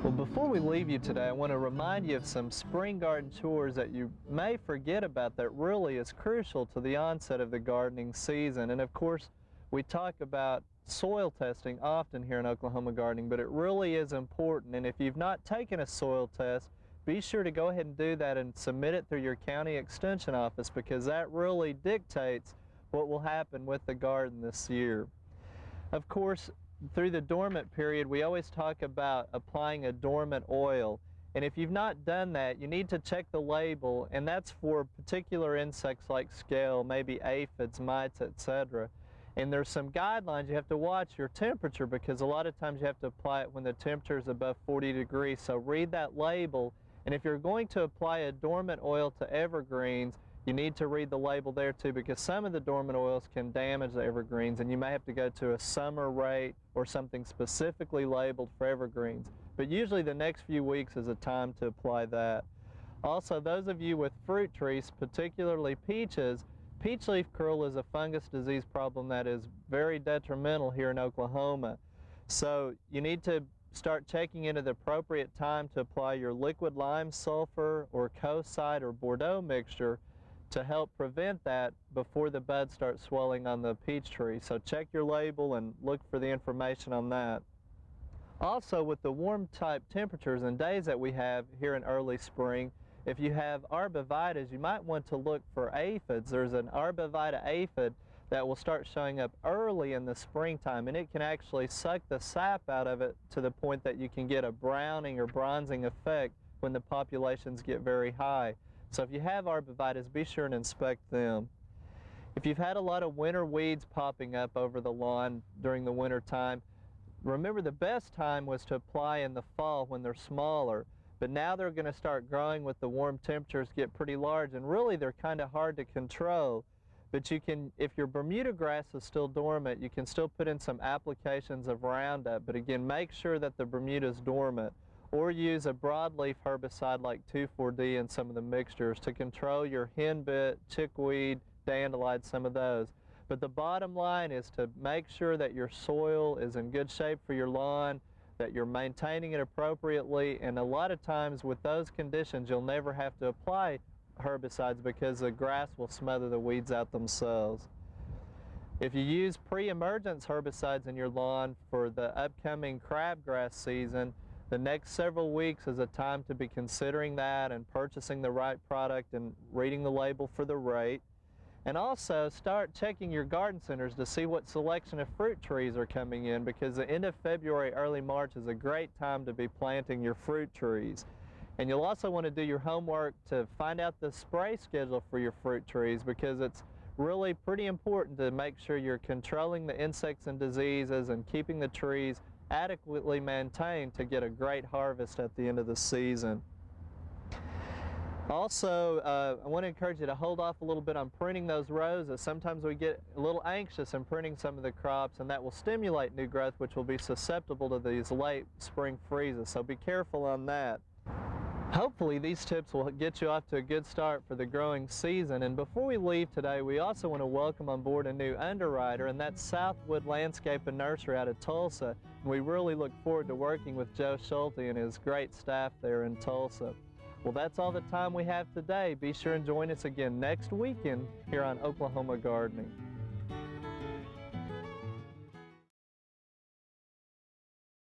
Well, before we leave you today, I want to remind you of some spring garden chores that you may forget about that really is crucial to the onset of the gardening season. And of course, we talk about soil testing often here in Oklahoma Gardening, but it really is important. And if you've not taken a soil test, be sure to go ahead and do that and submit it through your county extension office, because that really dictates what will happen with the garden this year. Of course, through the dormant period, we always talk about applying a dormant oil. And if you've not done that, you need to check the label, and that's for particular insects like scale, maybe aphids, mites, etc. And there's some guidelines. You have to watch your temperature, because a lot of times you have to apply it when the temperature is above 40 degrees. So read that label, and if you're going to apply a dormant oil to evergreens, you need to read the label there too, because some of the dormant oils can damage the evergreens, and you may have to go to a summer rate or something specifically labeled for evergreens. But usually the next few weeks is a time to apply that. Also, those of you with fruit trees, particularly peaches, peach leaf curl is a fungus disease problem that is very detrimental here in Oklahoma. So you need to start checking into the appropriate time to apply your liquid lime sulfur or Coside or Bordeaux mixture to help prevent that before the buds start swelling on the peach tree. So check your label and look for the information on that. Also, with the warm type temperatures and days that we have here in early spring, if you have arbovitas, you might want to look for aphids. There's an arbovita aphid that will start showing up early in the springtime, and it can actually suck the sap out of it to the point that you can get a browning or bronzing effect when the populations get very high. So if you have arbovitas, be sure and inspect them. If you've had a lot of winter weeds popping up over the lawn during the winter time, remember the best time was to apply in the fall when they're smaller. But now they're going to start growing with the warm temperatures, get pretty large, and really they're kind of hard to control. But you can, if your Bermuda grass is still dormant, you can still put in some applications of Roundup. But again, make sure that the Bermuda is dormant, or use a broadleaf herbicide like 2,4-D in some of the mixtures to control your henbit, chickweed, dandelion, some of those. But the bottom line is to make sure that your soil is in good shape for your lawn, that you're maintaining it appropriately, and a lot of times with those conditions you'll never have to apply herbicides because the grass will smother the weeds out themselves. If you use pre-emergence herbicides in your lawn for the upcoming crabgrass season, the next several weeks is a time to be considering that and purchasing the right product and reading the label for the rate. And also start checking your garden centers to see what selection of fruit trees are coming in, because the end of February, early March is a great time to be planting your fruit trees. And you'll also want to do your homework to find out the spray schedule for your fruit trees, because it's really pretty important to make sure you're controlling the insects and diseases and keeping the trees adequately maintained to get a great harvest at the end of the season. Also, I want to encourage you to hold off a little bit on pruning those rows, as sometimes we get a little anxious in pruning some of the crops, and that will stimulate new growth, which will be susceptible to these late spring freezes. So be careful on that. Hopefully these tips will get you off to a good start for the growing season. And before we leave today, we also want to welcome on board a new underwriter, and that's Southwood Landscape and Nursery out of Tulsa. And we really look forward to working with Joe Schulte and his great staff there in Tulsa. Well, that's all the time we have today. Be sure and join us again next weekend here on Oklahoma Gardening.